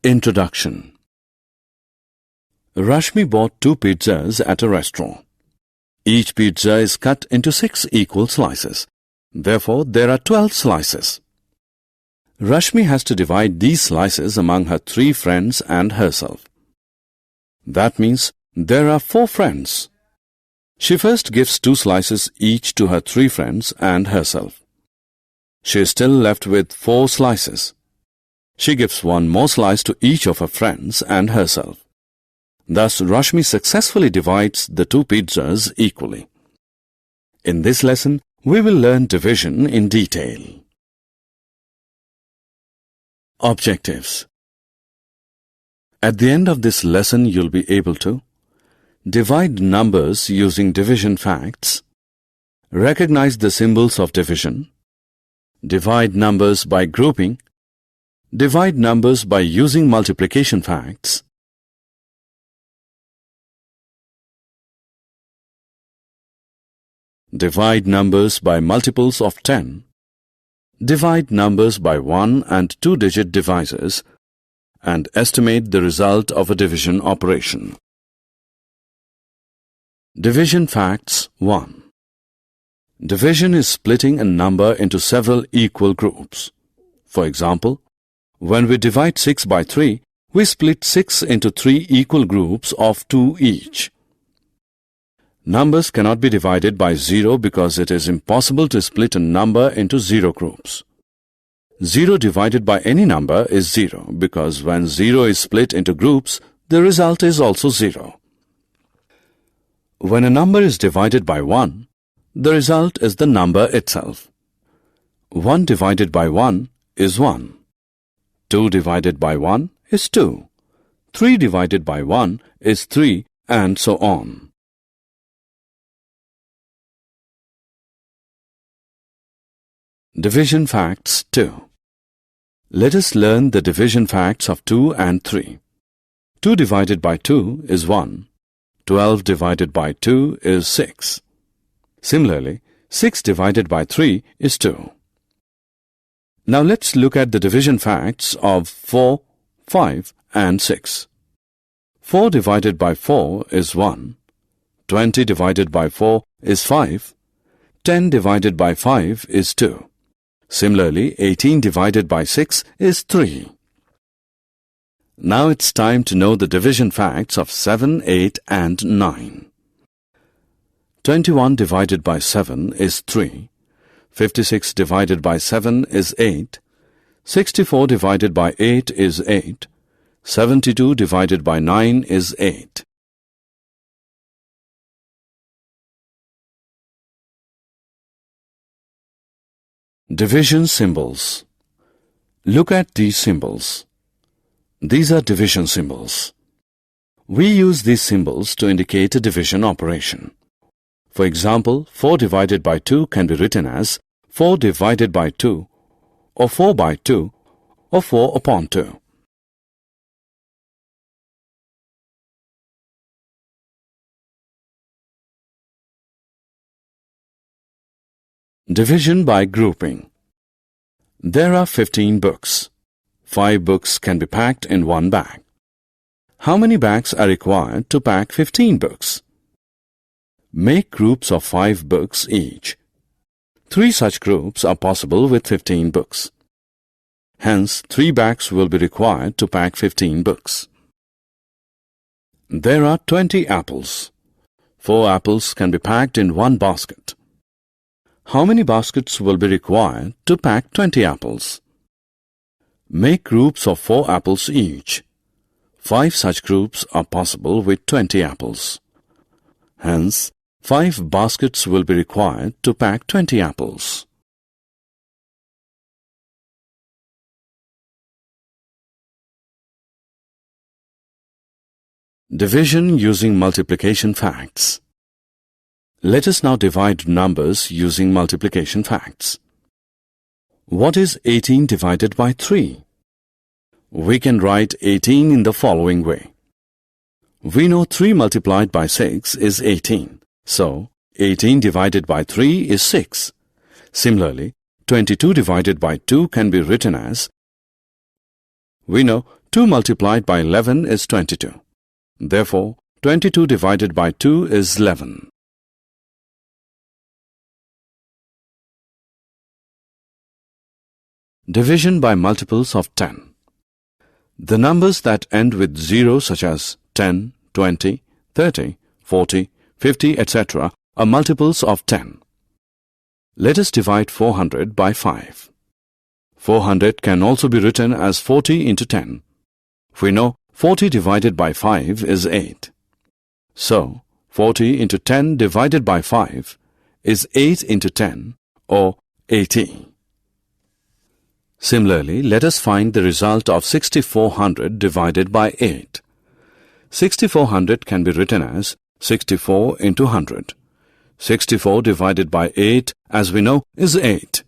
Introduction. Rashmi bought 2 pizzas at a restaurant. Each pizza is cut into 6 equal slices. Therefore, there are 12 slices. Rashmi has to divide these slices among her 3 friends and herself. That means there are 4 friends. She first gives 2 slices each to her 3 friends and herself. She is still left with 4 slices. She gives 1 more slice to each of her friends and herself. Thus, Rashmi successfully divides the 2 pizzas equally. In this lesson, we will learn division in detail. Objectives. At the end of this lesson, you'll be able to divide numbers using division facts, recognize the symbols of division, divide numbers by grouping, divide numbers by using multiplication facts, divide numbers by multiples of 10, divide numbers by 1 and 2-digit divisors, and estimate the result of a division operation. Division facts 1. Division is splitting a number into several equal groups. For example, when we divide 6 by 3, we split 6 into 3 equal groups of 2 each. Numbers cannot be divided by 0 because it is impossible to split a number into 0 groups. 0 divided by any number is 0 because when 0 is split into groups, the result is also 0. When a number is divided by 1, the result is the number itself. 1 divided by 1 is 1. 2 divided by 1 is 2. 3 divided by 1 is 3, and so on. Division facts 2. Let us learn the division facts of 2 and 3. 2 divided by 2 is 1. 12 divided by 2 is 6. Similarly, 6 divided by 3 is 2. Now let's look at the division facts of 4, 5 and 6. 4 divided by 4 is 1. 20 divided by 4 is 5. 10 divided by 5 is 2. Similarly, 18 divided by 6 is 3. Now it's time to know the division facts of 7, 8 and 9. 21 divided by 7 is 3. 56 divided by 7 is 8. 64 divided by 8 is 8. 72 divided by 9 is 8. Division symbols. Look at these symbols. These are division symbols. We use these symbols to indicate a division operation. For example, 4 divided by 2 can be written as 4 divided by 2, or 4 by 2, or 4 upon 2. Division by grouping. There are 15 books. 5 books can be packed in one bag. How many bags are required to pack 15 books? Make groups of 5 books each. 3 such groups are possible with 15 books. Hence, 3 bags will be required to pack 15 books. There are 20 apples. 4 apples can be packed in one basket. How many baskets will be required to pack 20 apples? Make groups of 4 apples each. 5 such groups are possible with 20 apples. Hence, 5 baskets will be required to pack 20 apples. Division using multiplication facts. Let us now divide numbers using multiplication facts. What is 18 divided by 3? We can write 18 in the following way. We know 3 multiplied by 6 is 18. So, 18 divided by 3 is 6. Similarly, 22 divided by 2 can be written as, we know 2 multiplied by 11 is 22. Therefore, 22 divided by 2 is 11. Division by multiples of 10. The numbers that end with 0 such as 10, 20, 30, 40, 50, etc. are multiples of 10. Let us divide 400 by 5. 400 can also be written as 40 into 10. We know 40 divided by 5 is 8. So, 40 into 10 divided by 5 is 8 into 10 or 80. Similarly, let us find the result of 6400 divided by 8. 6400 can be written as 64 into 100. 64 divided by 8, as we know, is 8.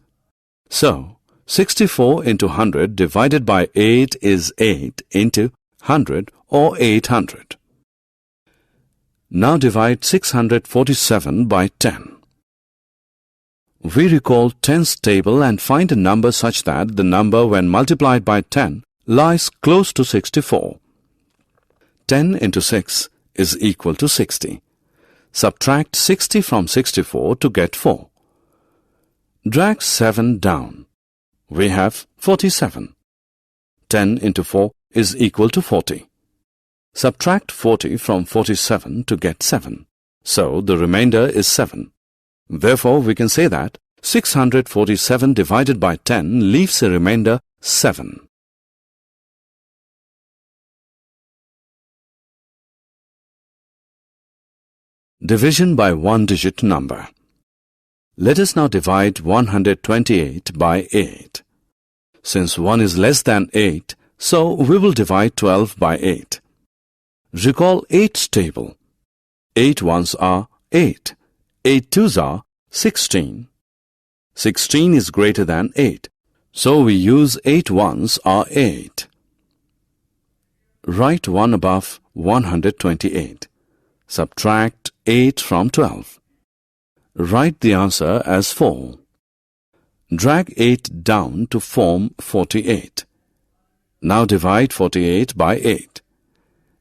So, 64 into 100 divided by 8 is 8 into 100 or 800. Now divide 647 by 10. We recall 10's table and find a number such that the number when multiplied by 10 lies close to 64. 10 into 6 is equal to 60. Subtract 60 from 64 to get 4. Drag 7 down. We have 47. 10 into 4 is equal to 40. Subtract 40 from 47 to get 7. So the remainder is 7. Therefore, we can say that 647 divided by 10 leaves a remainder 7. Division by one-digit number. Let us now divide 128 by 8. Since 1 is less than 8, so we will divide 12 by 8. Recall 8's table. 8 ones are 8. 8 twos are 16. 16 is greater than 8, so we use 8 ones are 8. Write 1 above 128. Subtract 8 from 12. Write the answer as 4. Drag 8 down to form 48. Now divide 48 by 8.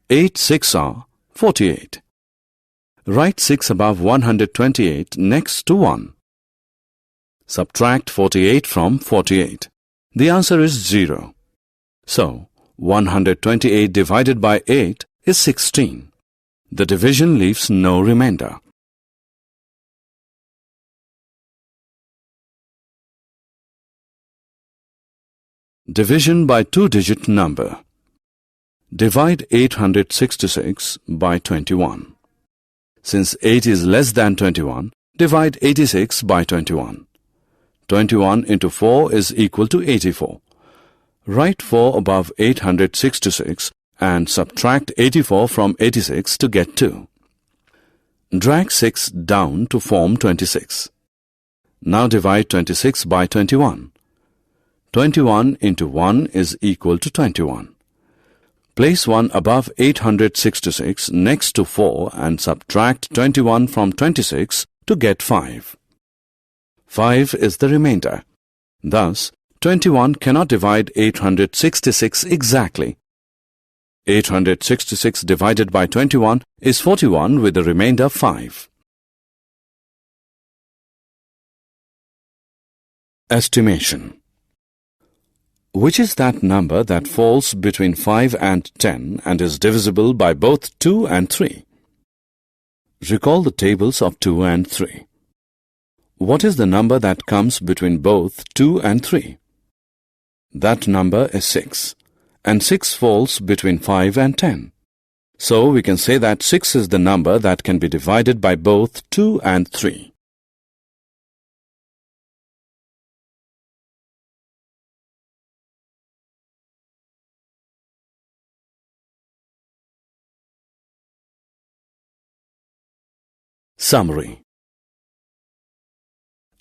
8 6 are 48. Write 6 above 128 next to 1. Subtract 48 from 48. The answer is 0. So, 128 divided by 8 is 16. The division leaves no remainder. Division by two-digit number. Divide 866 by 21. Since 8 is less than 21, divide 86 by 21. 21 into 4 is equal to 84. Write 4 above 866 and subtract 84 from 86 to get 2. Drag 6 down to form 26. Now divide 26 by 21. 21 into 1 is equal to 21. Place 1 above 866 next to 4 and subtract 21 from 26 to get 5. 5 is the remainder. Thus, 21 cannot divide 866 exactly. 866 divided by 21 is 41 with the remainder 5. Estimation. Which is that number that falls between 5 and 10 and is divisible by both 2 and 3? Recall the tables of 2 and 3. What is the number that comes between both 2 and 3? That number is 6, and 6 falls between 5 and 10. So we can say that 6 is the number that can be divided by both 2 and 3. Summary.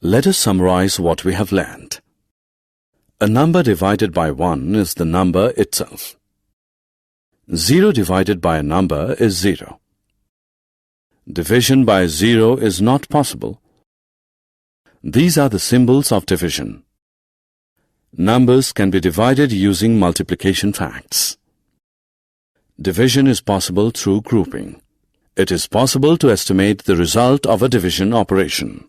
Let us summarize what we have learned. A number divided by 1 is the number itself. 0 divided by a number is 0. Division by 0 is not possible. These are the symbols of division. Numbers can be divided using multiplication facts. Division is possible through grouping. It is possible to estimate the result of a division operation.